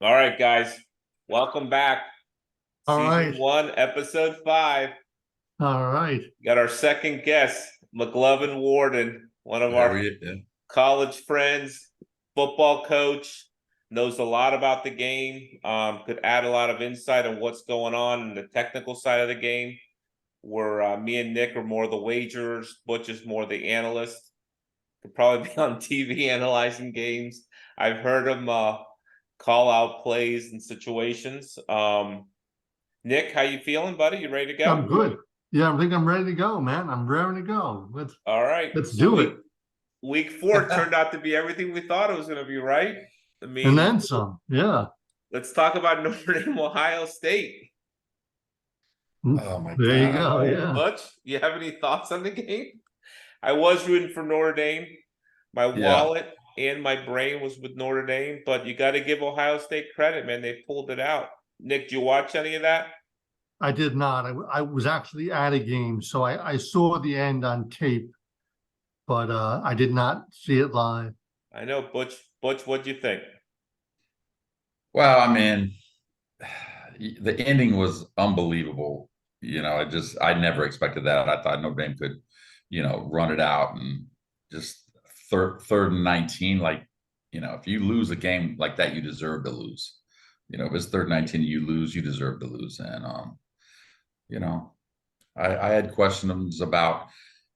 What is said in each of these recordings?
All right, guys, welcome back. All Season right. 1, Episode 5. All right. Got our second guest, McLovin Warden, one of There our we go. college friends, football coach, knows a lot about the game, could add a lot of insight on what's going on in the technical side of the game, where me and Nick are more the wagers, Butch is more the analyst. Could probably be on TV analyzing games. I've heard him call out plays and situations. Nick, how you feeling, buddy? You ready to go? I'm good. Yeah, I think I'm ready to go, man. I'm ready to go. All right. Let's So do it. week 4 turned out to be everything we thought it was going to be, right? I And mean, then some. Yeah. let's talk about Notre Dame, Ohio State. Oh my There you God. go. Yeah. Butch, you have any thoughts on the game? I was rooting for Notre Dame. My Yeah. wallet and my brain was with Notre Dame, but you got to give Ohio State credit, man. They pulled it out. Nick, did you watch any of that? I did not. I was actually at a game, so I saw the end on tape, but I did not see it live. I know, Butch. Butch, what'd you think? Well, I mean, the ending was unbelievable. I never expected that. I thought Notre Dame could, run it out and just third and 19. Like, if you lose a game like that, you deserve to lose. If it's third and 19, you lose, you deserve to lose. And I had questions about,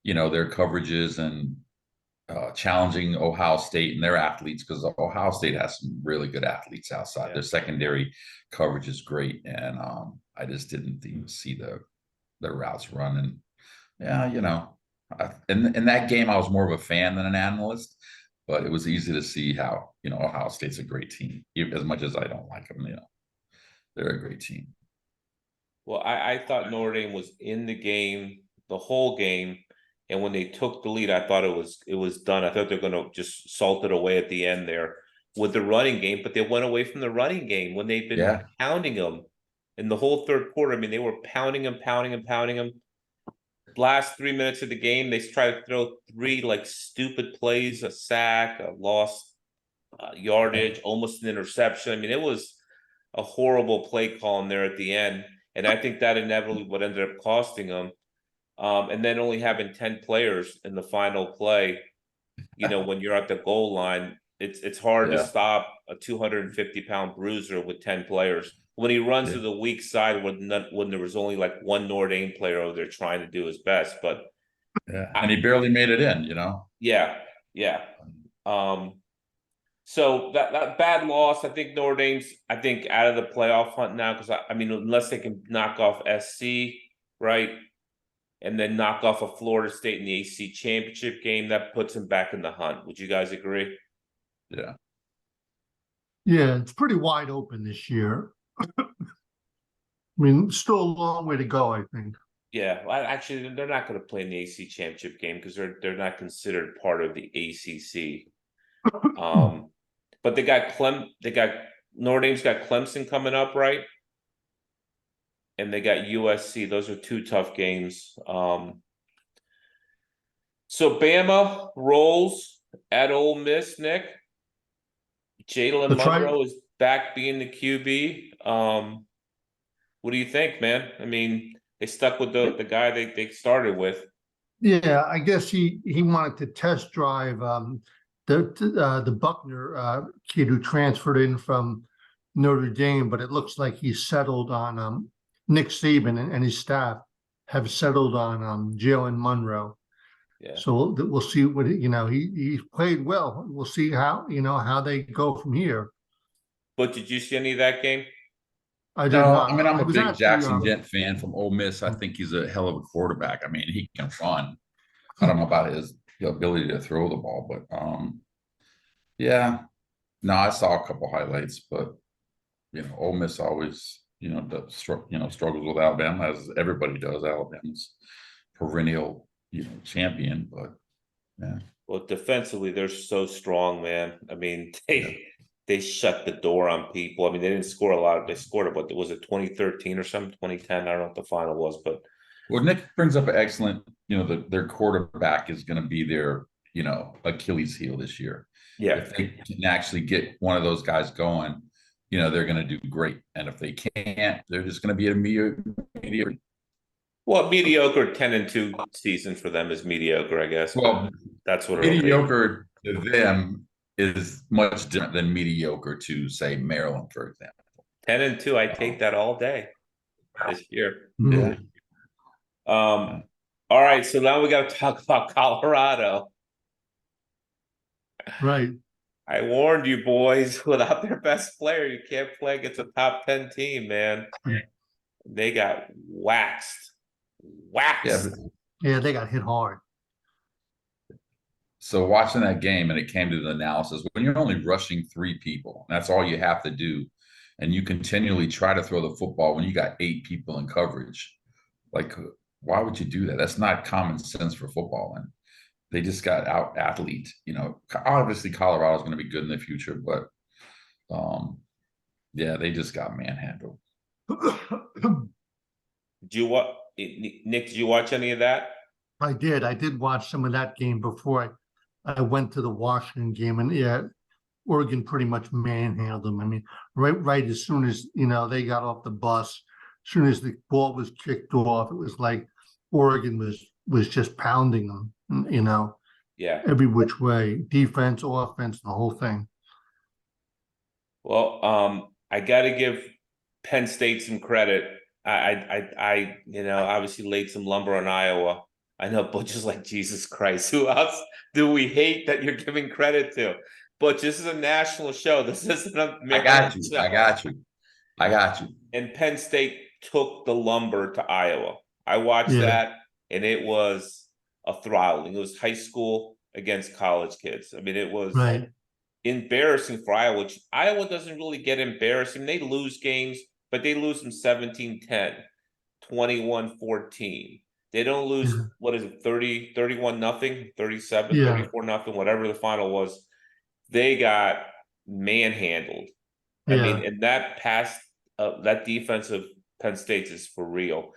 their coverages and challenging Ohio State and their athletes, because Ohio State has some really good athletes outside. Yeah. Their secondary coverage is great, and I just didn't see the routes running. Yeah, in that game, I was more of a fan than an analyst, but it was easy to see how Ohio State's a great team, as much as I don't like them. They're a great team. Well, I thought Notre Dame was in the game the whole game, and when they took the lead, I thought it was done. I thought they're going to just salt it away at the end there with the running game, but they went away from the running game when they've been pounding them in the whole third quarter. I mean, they were pounding them. Last 3 minutes of the game, they tried to throw 3 like stupid plays, a sack, a lost yardage, almost an interception. I mean, it was a horrible play call in there at the end. And I think that inevitably what ended up costing them. And then only having 10 players in the final play, when you're at the goal line, it's hard to stop a 250-pound bruiser with 10 players. When he runs to the weak side when there was only like one Notre Dame player over there trying to do his best. But and he barely made it in, Yeah. So that bad loss, I think Notre Dame's, out of the playoff hunt now, because I mean, unless they can knock off SC, right, and then knock off of Florida State in the AC championship game, that puts them back in the hunt. Would you guys agree? Yeah. Yeah, it's pretty wide open this year. I mean, still a long way to go, I think. Yeah, well, actually, they're not going to play in the AC championship game because they're not considered part of the ACC. But they got Notre Dame's got Clemson coming up, right? And they got USC. Those are 2 tough games. So Bama rolls at Ole Miss, Nick. Jalen Monroe is back being the QB. What do you think, man? I mean, they stuck with the guy they started with. Yeah, I guess he wanted to test drive the Buckner kid who transferred in from Notre Dame, but it looks like he's settled on Nick Saban and his staff have settled on Jalen Monroe. Yeah. So we'll see what he played well. We'll see how they go from here. But did you see any of that game? I did not. I mean, I'm a big actually, Jackson Dent fan from Ole Miss. I think he's a hell of a quarterback. I mean, he can run. I don't know about his ability to throw the ball, but yeah. No, I saw a couple highlights, but Ole Miss always struggles with Alabama, as everybody does. Alabama's perennial champion, but yeah. Well, defensively, they're so strong, man. I mean, they shut the door on people. I mean, they didn't score a lot. They scored what was it, 2013 or something, 2010? I don't know what the final was, but well, Nick brings up an excellent. Their quarterback is going to be their Achilles heel this year. Yeah, if they can actually get one of those guys going, they're going to do great. And if they can't, they're just going to be a mediocre. Well, mediocre 10-2 season for them is mediocre, I guess. Well, that's what it'll be. Mediocre to them is much different than mediocre to, say, Maryland, for example. 10-2, I take that all day this year. Yeah. All right, so now we got to talk about Colorado. Right. I warned you boys, without their best player, you can't play against a top 10 team, man. They got waxed. Yeah, Yeah, they got hit hard. so watching that game, and it came to the analysis, when you're only rushing 3 people, that's all you have to do, and you continually try to throw the football when you got 8 people in coverage, like, why would you do that? That's not common sense for football. And they just got out athlete. Obviously Colorado's going to be good in the future, but yeah, they just got manhandled. Nick, did you watch any of that? I did. I did watch some of that game before I went to the Washington game, and yeah, Oregon pretty much manhandled them. I mean, right as soon as they got off the bus, as soon as the ball was kicked off, it was like Oregon was just pounding them. Yeah. Every which way, defense, offense, the whole thing. Well, I got to give Penn State some credit. I obviously laid some lumber on Iowa. I know Butch is like, Jesus Christ, who else do we hate that you're giving credit to? Butch, this is a national show. This isn't a Maryland show. I got you. And Penn State took the lumber to Iowa. I watched that, and it was a throttling. It was high school against college kids. I mean, it was embarrassing for Iowa, which Iowa doesn't really get embarrassing. They lose games, but they lose them 17-10, 21-14. They don't lose, what is it, 31-0, 37, 34-0, whatever the final was. They got manhandled. I mean, and that that defense of Penn State is for real.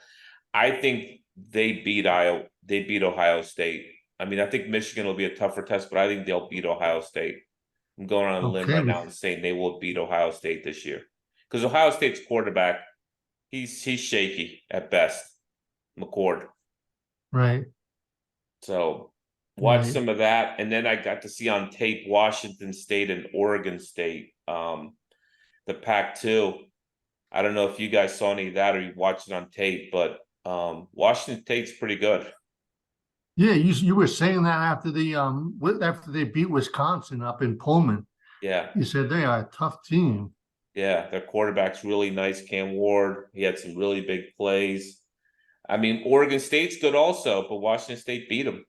I think they beat Iowa. They beat Ohio State. I mean, I think Michigan will be a tougher test, but I think they'll beat Ohio State. I'm going on a limb right now and saying they will beat Ohio State this year, because Ohio State's quarterback, he's shaky at best, McCord. Right. So watch some of that, and then I got to see on tape Washington State and Oregon State, the Pac-2. I don't know if you guys saw any of that or you watched it on tape, but Washington State's pretty good. Yeah, you were saying that after they beat Wisconsin up in Pullman. Yeah. You said they are a tough team. Yeah, their quarterback's really nice, Cam Ward. He had some really big plays. I mean, Oregon State's good also, but Washington State beat them.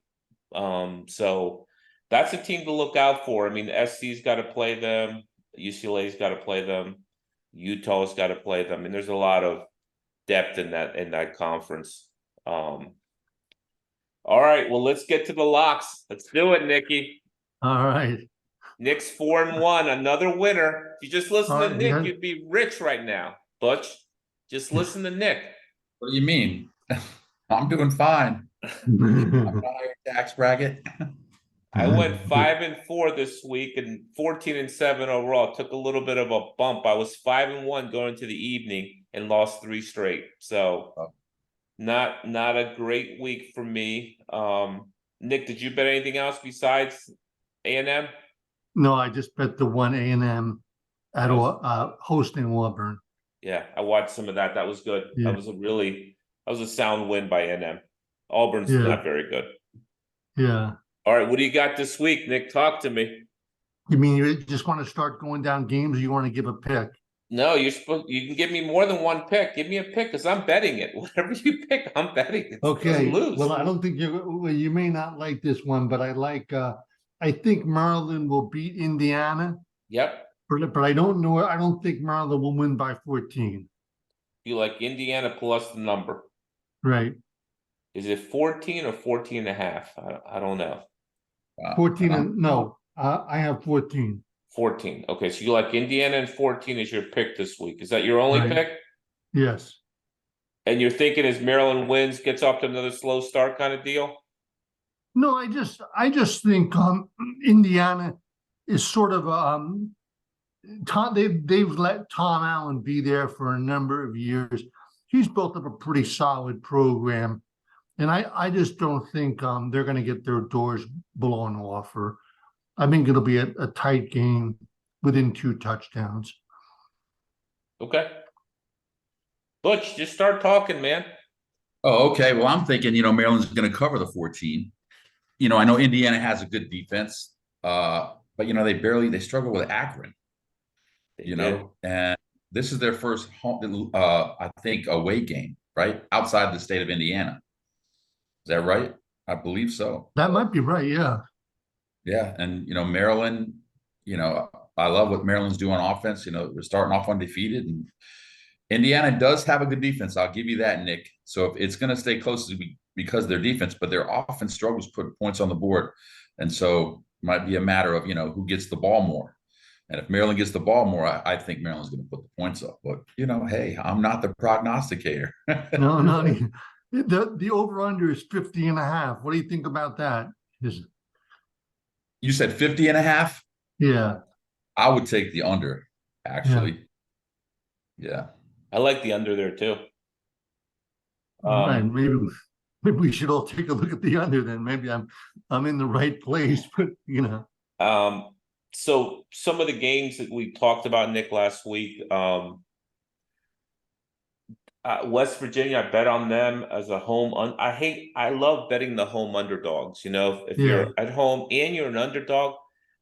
So that's a team to look out for. I mean, SC's got to play them. UCLA's got to play them. Utah's got to play them. I mean, there's a lot of depth in that conference. All right, well, let's get to the locks. Let's do it, Nicky. All right. Nick's 4-1, another winner. If you just listen to Nick, you'd be rich right now. Butch, just listen to Nick. What do you mean? I'm doing fine. I'm not higher tax bracket. I went 5-4 this week and 14-7 overall. Took a little bit of a bump. I was 5-1 going to the evening and lost 3 straight. So not a great week for me. Nick, did you bet anything else besides A&M? No, I just bet the one A&M at hosting Auburn. Yeah, I watched some of that. That was good. Yeah. That was a sound win by A&M. Auburn's not very good. Yeah. All right, what do you got this week, Nick? Talk to me. You mean you just want to start going down games, or you want to give a pick? No, you can give me more than one pick. Give me a pick, because I'm betting it. Whatever you pick, I'm betting it. Okay. Lose. Well, I don't think you may not like this one, but I think Maryland will beat Indiana. Yep. But I don't know. I don't think Maryland will win by 14. You like Indiana plus the number. Right. Is it 14 or 14.5? I don't know. 14 no. I have 14. 14. Okay, so you like Indiana and 14 is your pick this week. Is that your only pick? Yes. And you're thinking as Maryland wins, gets off to another slow start kind of deal? No, I just think Indiana is sort of they've let Tom Allen be there for a number of years. He's built up a pretty solid program, and I just don't think they're going to get their doors blown off. Or I think it'll be a tight game within 2 touchdowns. Okay. Butch, just start talking, man. Oh, okay. Well, I'm thinking, Maryland's going to cover the 14. I know Indiana has a good defense, but they struggle with Akron. And this is their first home, I think, away game, right? Outside the state of Indiana. Is that right? I believe so. That might be right, yeah. Yeah, and Maryland, I love what Maryland's doing on offense. We're starting off undefeated, and Indiana does have a good defense. I'll give you that, Nick. So if it's going to stay close because of their defense, but their offense struggles to put points on the board, and so it might be a matter of who gets the ball more. And if Maryland gets the ball more, I think Maryland's going to put the points up. But hey, I'm not the prognosticator. No, the over/under is 50.5. What do you think about that? You said 50.5? Yeah. I would take the under, actually. Yeah. I like the under there too. Right. Maybe we should all take a look at the under then. Maybe I'm in the right place, but So some of the games that we talked about, Nick, last week, West Virginia, I bet on them as a home. I love betting the home underdogs. If you're at home and you're an underdog,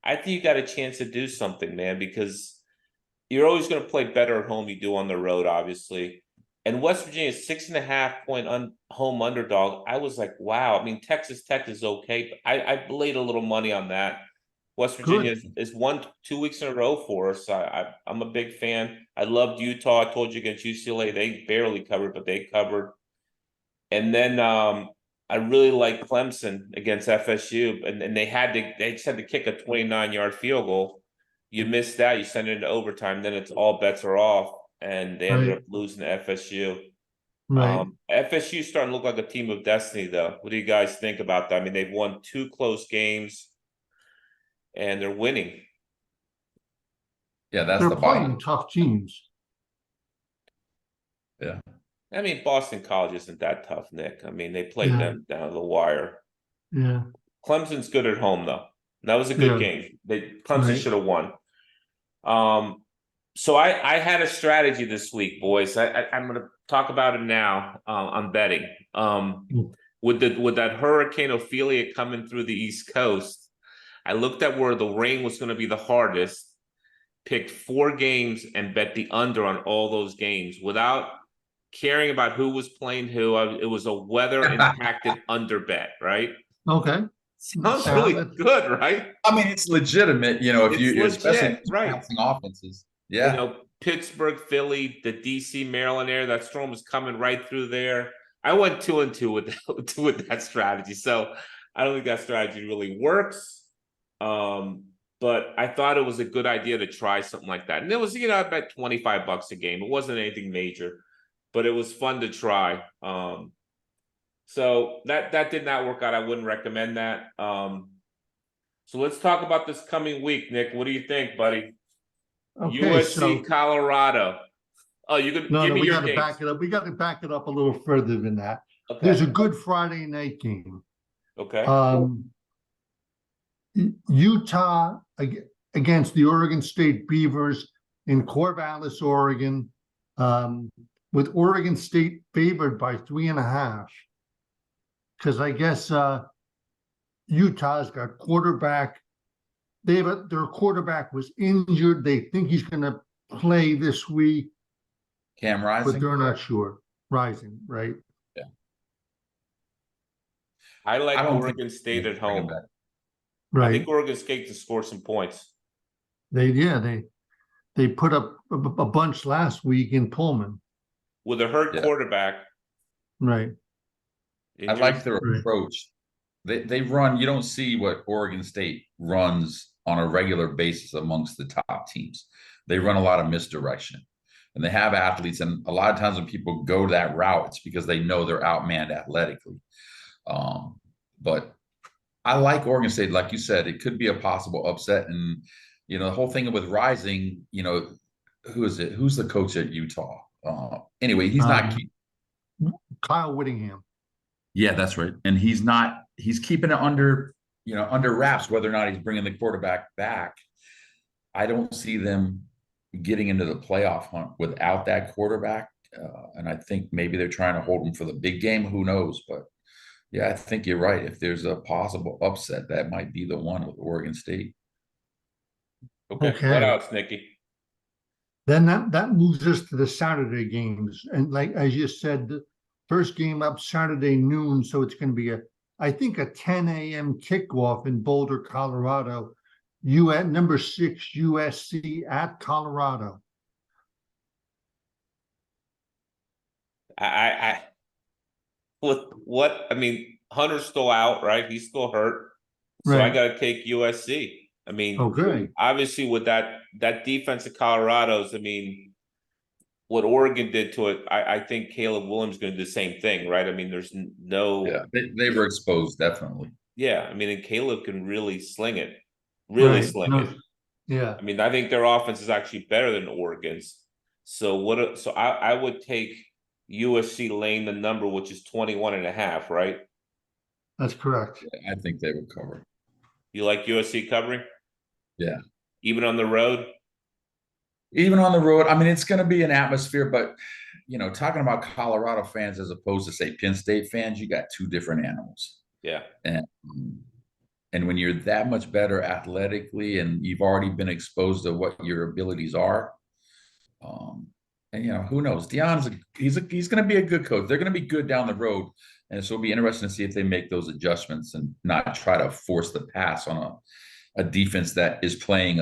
I think you got a chance to do something, man, because you're always going to play better at home. You do on the road, obviously. And West Virginia 6.5-point home underdog. I was like, wow. I mean, Texas Tech is okay, but I laid a little money on that. West Virginia is won 2 weeks in a row for us. I'm a big fan. I loved Utah. I told you against UCLA, they barely covered, but they covered. And then I really like Clemson against FSU, and they just had to kick a 29-yard field goal. You missed that, you send it into overtime, then it's all bets are off, and they ended up losing to FSU. Right. FSU is starting to look like a team of destiny, though. What do you guys think about that? I mean, they've won 2 close games, and they're winning. Yeah, they're playing tough teams. Yeah. I mean, Boston College isn't that tough, Nick. I mean, they played them down to the wire. Yeah. Clemson's good at home, though. That was a good game. Clemson should have won. So I had a strategy this week, boys. I'm going to talk about it now on betting. With that Hurricane Ophelia coming through the East Coast, I looked at where the rain was going to be the hardest, picked 4 games, and bet the under on all those games without caring about who was playing who. It was a weather-impacted under bet, right? Okay. Sounds really good, right? I mean, it's legitimate, if you especially passing offenses. Yeah. Pittsburgh, Philly, the DC, Maryland area, that storm was coming right through there. I went 2-2 with that strategy. So I don't think that strategy really works. But I thought it was a good idea to try something like that. And it was, I bet $25 a game. It wasn't anything major, but it was fun to try. So that did not work out. I wouldn't recommend that. So let's talk about this coming week, Nick. What do you think, buddy? Okay, USC, Colorado. Oh, you could give me we your got to back it up. We got to back it up a little further than that. Okay. There's a good Friday night game. Okay. Utah against the Oregon State Beavers in Corvallis, Oregon, with Oregon State favored by 3.5. Because I guess Utah's got quarterback. Their quarterback was injured. They think he's going to play this week. Cam Rising, but they're not sure. Rising, right? Yeah. I like Oregon State at home. Right. I think Oregon State can score some points. They put up a bunch last week in Pullman with a hurt quarterback. Right. I like their approach. They run. You don't see what Oregon State runs on a regular basis amongst the top teams. They run a lot of misdirection, and they have athletes. And a lot of times when people go that route, it's because they know they're outmanned athletically. But I like Oregon State. Like you said, it could be a possible upset. And, the whole thing with Rising, who is it? Who's the coach at Utah? Anyway, he's not. Kyle Whittingham. Yeah, that's right. And he's keeping it under wraps, whether or not he's bringing the quarterback back. I don't see them getting into the playoff hunt without that quarterback. And I think maybe they're trying to hold him for the big game. Who knows? But yeah, I think you're right. If there's a possible upset, that might be the one with Oregon State. Okay. What else, Nicky? Then that moves us to the Saturday games. And like, as you said, the first game up Saturday noon. So it's going to be I think a 10 a.m. kickoff in Boulder, Colorado. Number 6 USC at Colorado. I mean, Hunter's still out, right? He's still hurt. So I got to take USC. I mean, okay. Obviously with that defense of Colorado's, I mean, what Oregon did to it, I think Caleb Williams is going to do the same thing, right? I mean, there's no. Yeah, they were exposed, definitely. Yeah, I mean, and Caleb can really sling it. Really sling it. Yeah. I mean, I think their offense is actually better than Oregon's. So I would take USC laying the number, which is 21.5, right? That's correct. Yeah, I think they would cover. You like USC covering? Yeah. Even on the road? Even on the road. I mean, it's going to be an atmosphere, but talking about Colorado fans as opposed to, say, Penn State fans, you got two different animals. Yeah. And when you're that much better athletically and you've already been exposed to what your abilities are, and who knows? He's going to be a good coach. They're going to be good down the road, and so it'll be interesting to see if they make those adjustments and not try to force the pass on a defense that is playing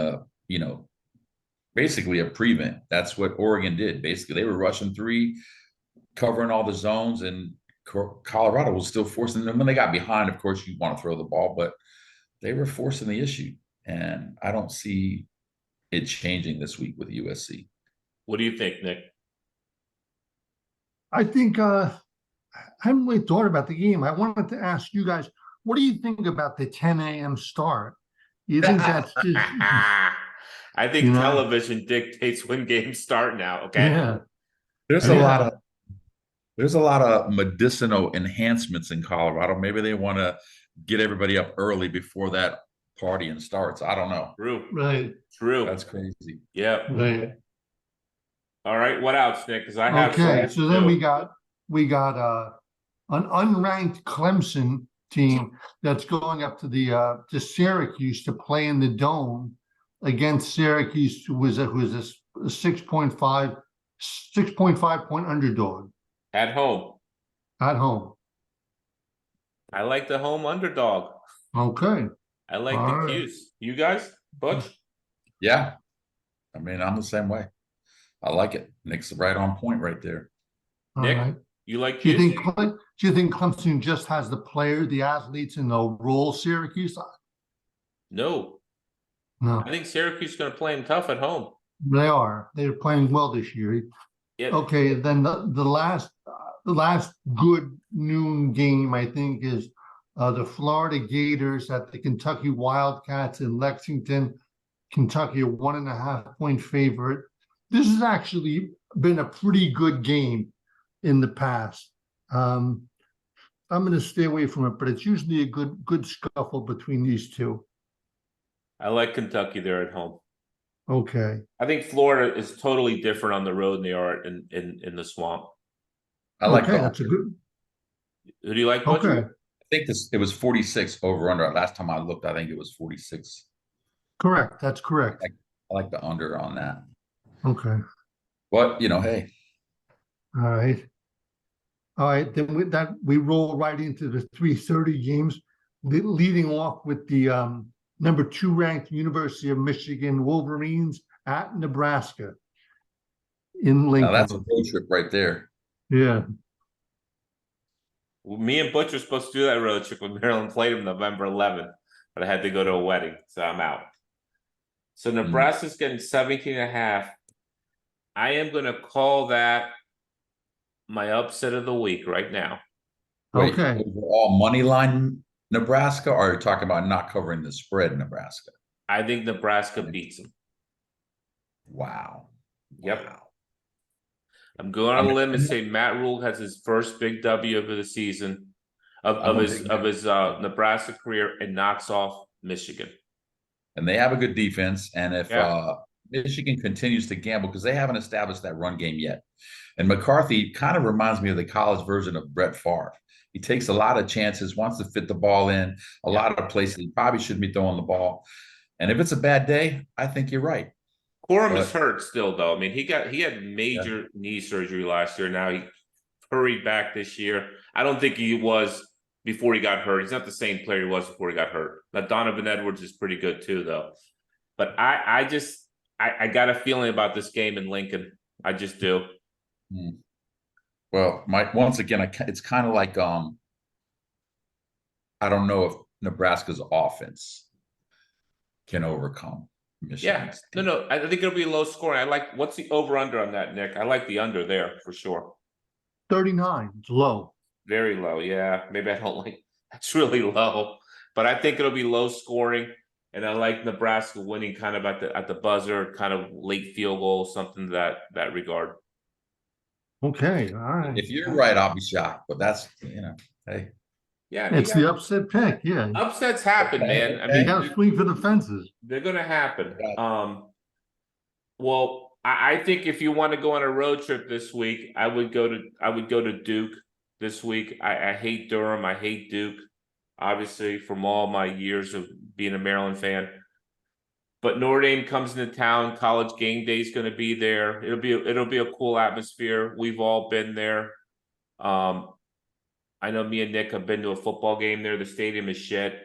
basically a prevent. That's what Oregon did. Basically, they were rushing 3, covering all the zones, and Colorado was still forcing them. When they got behind, of course, you want to throw the ball, but they were forcing the issue. And I don't see it changing this week with USC. What do you think, Nick? I think I haven't really thought about the game. I wanted to ask you guys, what do you think about the 10 a.m. start? You think that's just I think television dictates when games start now. Okay. Yeah. There's a lot of medicinal enhancements in Colorado. Maybe they want to get everybody up early before that partying starts. I don't know. True. Right. True. That's crazy. Yeah. Right. All right. What else, Nick? Because I have. Okay. So then we got an unranked Clemson team that's going up to Syracuse to play in the Dome against Syracuse, who was a 6.5 point underdog At home. at home. I like the home underdog. Okay. I like All the right. cues. You guys, Butch? Yeah. I mean, I'm the same way. I like it. Nick's right on point right there. All Nick, right. you like Do you cues? think Clemson just has the athletes, and they'll roll Syracuse? No. No, I think Syracuse is going to play them tough at home. they are. They're playing well this year. Yeah. Okay, then the last good noon game, I think, is the Florida Gators at the Kentucky Wildcats in Lexington. Kentucky, a 1.5 point favorite. This has actually been a pretty good game in the past. I'm going to stay away from it, but it's usually a good scuffle between these two. I like Kentucky there at home. Okay. I think Florida is totally different on the road than they are in the swamp. I like Okay, that. that's a good. Who do you like, Butch? Okay, I think it was 46 over under. Last time I looked, I think it was 46. correct. That's correct. I like the under on that. Okay. But hey. All right. Then with that, we roll right into the 3:30 games, leading off with the number 2 ranked University of Michigan Wolverines at Nebraska in Lincoln. Now that's a road trip right there. Yeah. Well, me and Butch were supposed to do that road trip when Maryland played them November 11th, but I had to go to a wedding, so I'm out. So Nebraska's getting 17.5. I am going to call that my upset of the week right now. Wait, Okay. overall money line Nebraska, or are you talking about not covering the spread Nebraska? I think Nebraska beats them. Wow. Yep. Wow. I'm going on a limb and say Matt Rule has his first big W of the season of his Nebraska career and knocks off Michigan. And they have a good defense. And if Yeah. Michigan continues to gamble, because they haven't established that run game yet. And McCarthy kind of reminds me of the college version of Brett Favre. He takes a lot of chances, wants to fit the ball in a lot of places. He probably shouldn't be throwing the ball. And if it's a bad day, I think you're right. Corum is hurt still, though. I mean, he had major knee surgery last year. Now he hurried back this year. I don't think he was before he got hurt. He's not the same player he was before he got hurt. Now Donovan Edwards is pretty good too, though. But I got a feeling about this game in Lincoln. I just do. Well, once again, it's kind of like I don't know if Nebraska's offense can overcome Michigan's team. No. I think it'll be low scoring. What's the over under on that, Nick? I like the under there for sure. 39. It's low. Very low. Yeah, maybe I don't like. That's really low, but I think it'll be low scoring, and I like Nebraska winning kind of at the buzzer, kind of late field goal, something to that regard. Okay, all right. If you're right, I'll be shocked, but that's hey. Yeah, it's the upset pick. Yeah, upsets happen, man. I mean, you got to swing for the fences. They're gonna happen. Well, I think if you want to go on a road trip this week, I would go to Duke this week. I hate Durham. I hate Duke, obviously, from all my years of being a Maryland fan. But Notre Dame comes into town. College game day is going to be there. It'll be a cool atmosphere. We've all been there. I know me and Nick have been to a football game there. The stadium is shit.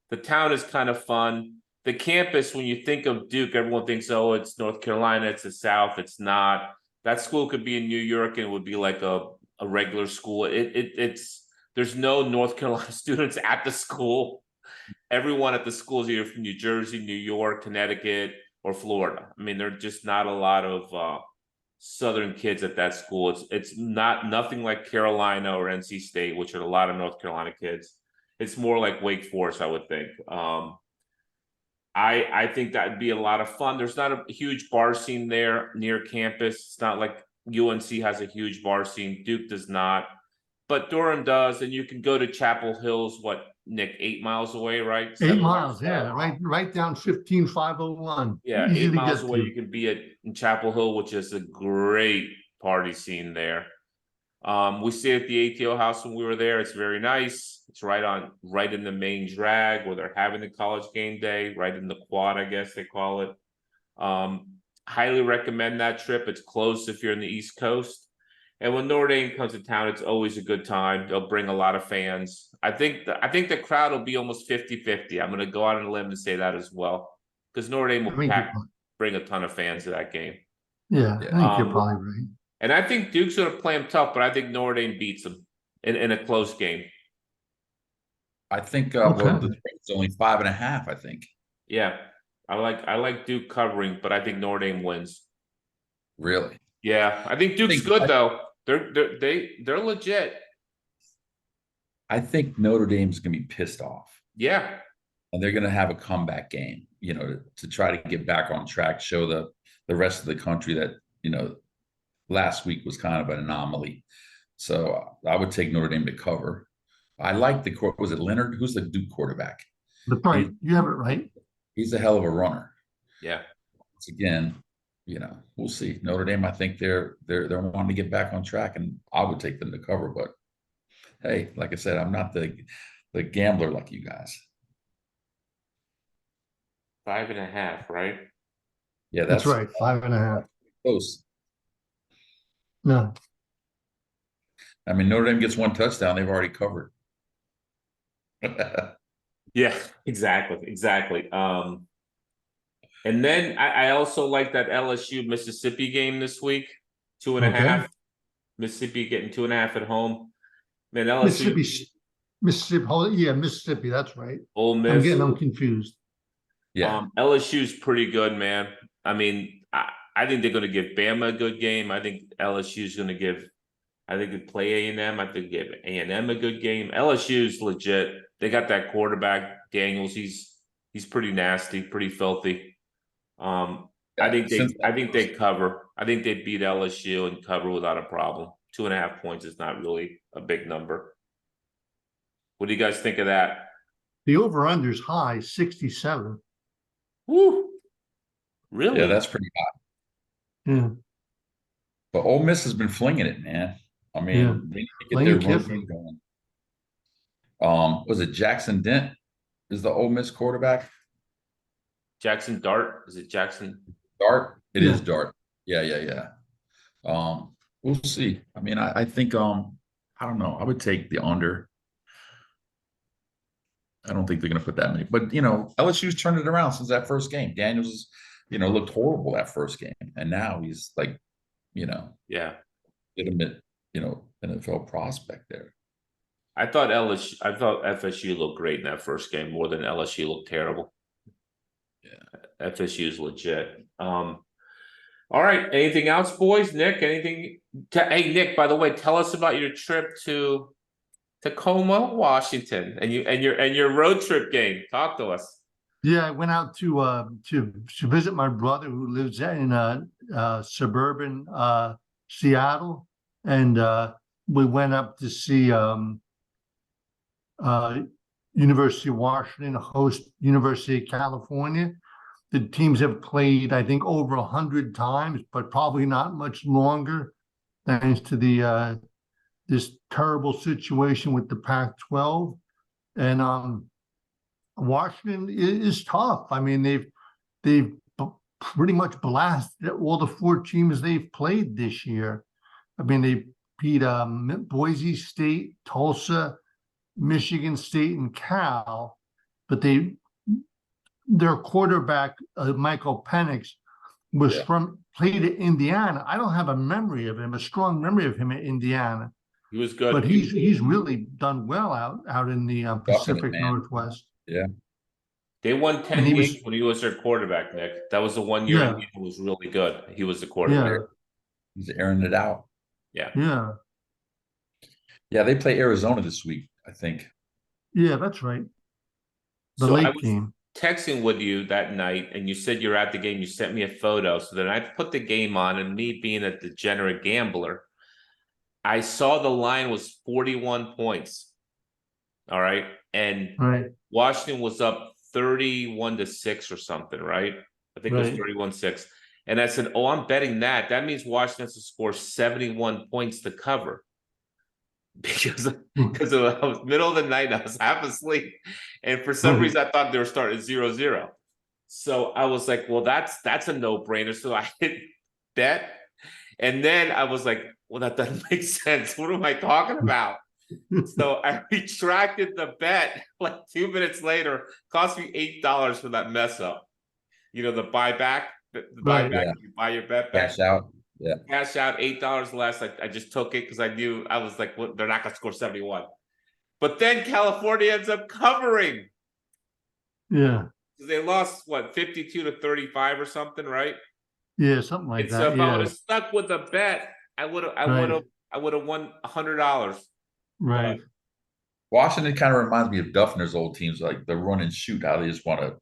The town is kind of fun. The campus, when you think of Duke, everyone thinks, oh, it's North Carolina, it's the South. It's not. That school could be in New York and it would be like a regular school. There's no North Carolina students at the school. Everyone at the school is either from New Jersey, New York, Connecticut, or Florida. I mean, there are just not a lot of Southern kids at that school. It's nothing like Carolina or NC State, which are a lot of North Carolina kids. It's more like Wake Forest, I would think. I think that'd be a lot of fun. There's not a huge bar scene there near campus. It's not like UNC has a huge bar scene. Duke does not, but Durham does. And you can go to Chapel Hills, what, Nick, 8 miles away, right? 8 miles, yeah, right down 15501. Yeah, Easy 8 miles to away, you can be in Chapel Hill, which is a great party scene there. We stayed at the ATO house when we were there. It's very nice. It's right in the main drag where they're having the college game day, right in the quad, I guess they call it. Highly recommend that trip. It's close if you're in the East Coast. And when Notre Dame comes to town, it's always a good time. They'll bring a lot of fans. I think the crowd will be almost 50-50. I'm going to go out on a limb and say that as well, because Notre Dame will bring a ton of fans to that game. Yeah, I think you're probably right. And I think Duke's going to play them tough, but I think Notre Dame beats them in a close game. I think the it's only 5.5. I think. Yeah, I like Duke covering, but I think Notre Dame wins. Really? Yeah, I think Duke's good though. They're legit. I think Notre Dame's gonna be pissed off. Yeah, and they're gonna have a comeback game. To try to get back on track, show the rest of the country that last week was kind of an anomaly. So I would take Notre Dame to cover. I like the court. Was it Leonard? Who's the Duke quarterback? Right. You have it right. He's a hell of a runner. Yeah. Once again, we'll see. Notre Dame, I think they're wanting to get back on track, and I would take them to cover. But hey, like I said, I'm not the gambler like you guys. 5.5, right? Yeah, that's right. 5.5. Close. No. I mean, Notre Dame gets one touchdown, they've already covered. Yeah, exactly. And then I also like that LSU Mississippi game this week, 2.5. Mississippi getting 2.5 at home. Man, LSU Mississippi. That's right. Ole Miss. I'm confused. Yeah, LSU's pretty good, man. I mean, I think they're going to give Bama a good game. I think LSU's going to give. I think they play A&M. I think give A&M a good game. LSU's legit. They got that quarterback Daniels. He's He's pretty nasty, pretty filthy. I think Since they cover. I think they beat LSU and cover without a problem. 2.5 points is not really a big number. What do you guys think of that? The over-under is high, 67. Woo! Really? yeah, that's pretty hot. Yeah, But Ole Miss has been flinging it, man. I mean, Yeah. they need to get Lane their run Kiffin. game going. Was it Jackson Dent is the Ole Miss quarterback? Jackson Dart? Is it Jackson? Dart? It is Yeah. Dart. Yeah. We'll see. I mean, I think I don't know. I would take the under. I don't think they're gonna put that many, but LSU's turned it around since that first game. Daniels, looked horrible that first game, and now he's like, Yeah. legitimate, NFL prospect there. I thought FSU looked great in that first game more than LSU looked terrible. Yeah. FSU is legit. All right. Anything else, boys? Nick, anything? Hey, Nick, by the way, tell us about your trip to Tacoma, Washington, and your road trip game. Talk to us. Yeah, I went out to visit my brother who lives in suburban Seattle, and we went up to see University of Washington host University of California. The teams have played, I think, over 100 times, but probably not much longer, thanks to the this terrible situation with the Pac-12. And Washington is tough. I mean, they've pretty much blasted all the 4 teams they've played this year. I mean, they beat Boise State, Tulsa, Michigan State, and Cal, but their quarterback Michael Penix was played at Indiana. I don't have a strong memory of him at Indiana. He was good, but he's really done well out in the Pacific Northwest. Yeah, they won 10 games when he was their quarterback. Nick, that was the one year Indiana was really good. He was the quarterback. He's airing it out. Yeah. They play Arizona this week, I think. Yeah, that's right. The so late game. Texting with you that night, and you said you're at the game. You sent me a photo, so then I put the game on, and me being a degenerate gambler, I saw the line was 41 points. All right, and Washington was up 31-6 or something, right? I think it was 31-6. And I said, "Oh, I'm betting that. That means Washington has to score 71 points to cover." Because it was middle of the night, and I was half asleep, and for some reason I thought they were starting 0-0. So I was like, "Well, that's a no-brainer." So I hit bet, and then I was like, "Well, that doesn't make sense. What am I talking about?" So I retracted the bet like 2 minutes later. Cost me $8 for that mess up. The buyback, buyback. You buy your bet back. Cash out. Yeah. Cash out $8 less. I just took it because I knew I was like, well, they're not gonna score 71. But then California ends up covering. Yeah. They lost 52-35 or something, right? Yeah, something like that. So if I would have stuck with the bet, I would have won $100. Right. Washington kind of reminds me of Duffner's old teams, like the run and shoot, how they just want to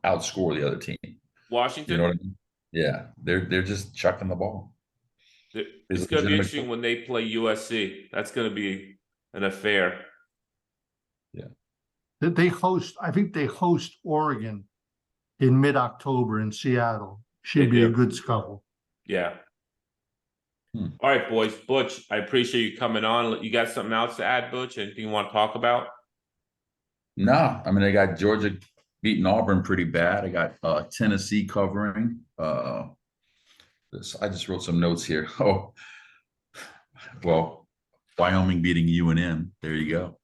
outscore the other team. Washington, you know what I mean? Yeah, they're just chucking the ball. It's going to be interesting when they play USC. That's going to be an affair. Yeah, I think they host Oregon in mid-October in Seattle. Should be a good scuffle. Yeah. All right, boys. Butch, I appreciate you coming on. You got something else to add, Butch? Anything you want to talk about? No, I mean, I got Georgia beating Auburn pretty bad. I got Tennessee covering. I just wrote some notes here. Oh, well, Wyoming beating UNM. There you go.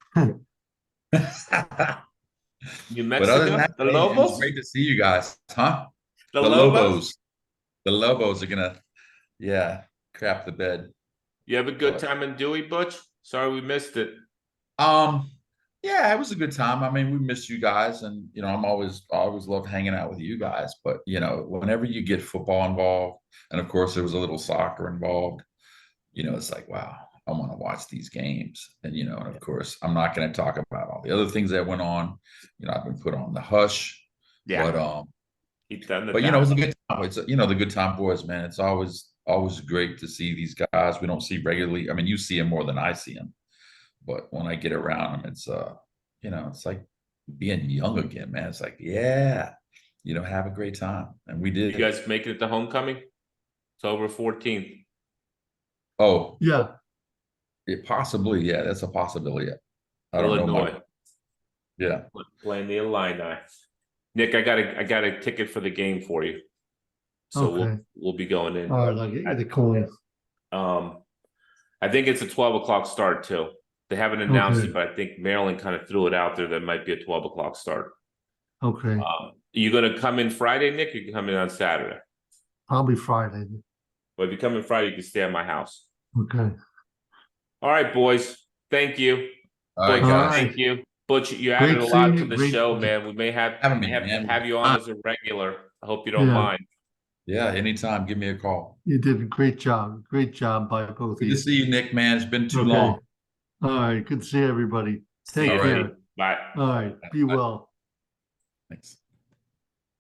New Mexico, the Lobos. It's great to see you guys, huh? The Lobos. The Lobos are gonna, crap the bed. You have a good time in Dewey, Butch? Sorry we missed it. Yeah, it was a good time. I mean, we missed you guys, and I always love hanging out with you guys. But whenever you get football involved, and of course there was a little soccer involved, it's like, wow, I want to watch these games. And and of course, I'm not going to talk about all The other things that went on, I've been put on the hush. Yeah. But Keep them the But it was a good time. It's the good time boys, man. It's always great to see these guys we don't see regularly. I mean, you see them more than I see them, but when I get around them, it's like being young again, man. It's like, yeah, have a great time, and we You did. guys making it to homecoming? October 14th. Oh, Yeah. possibly, yeah, that's a possibility. I don't know. Illinois. Yeah. Playing the Illini. Nick, I got a ticket for the game for you. So Okay. we'll be going in. All right, I'll get you the coin. I think it's a 12 o'clock start too. They haven't announced Okay. it, but I think Maryland kind of threw it out there that might be a 12 o'clock start. Okay. You gonna come in Friday, Nick? Or you can come in on Saturday. Probably Friday. But if you come in Friday, you can stay at my house. Okay. All right, boys. Thank you. All right, Butch, guys. thank you. Butch, you Great added a lot seeing to you. the Great- show, man. We may have Having me, to man. have you on as a regular. I hope you don't Yeah. mind. Yeah, anytime, give me a call. You did a great job. Great job by both of Good you. to see you, Nick, man. It's been too Okay. long. All right. Good to see everybody. Take See you, care. buddy. Bye. All right. Be well. Thanks.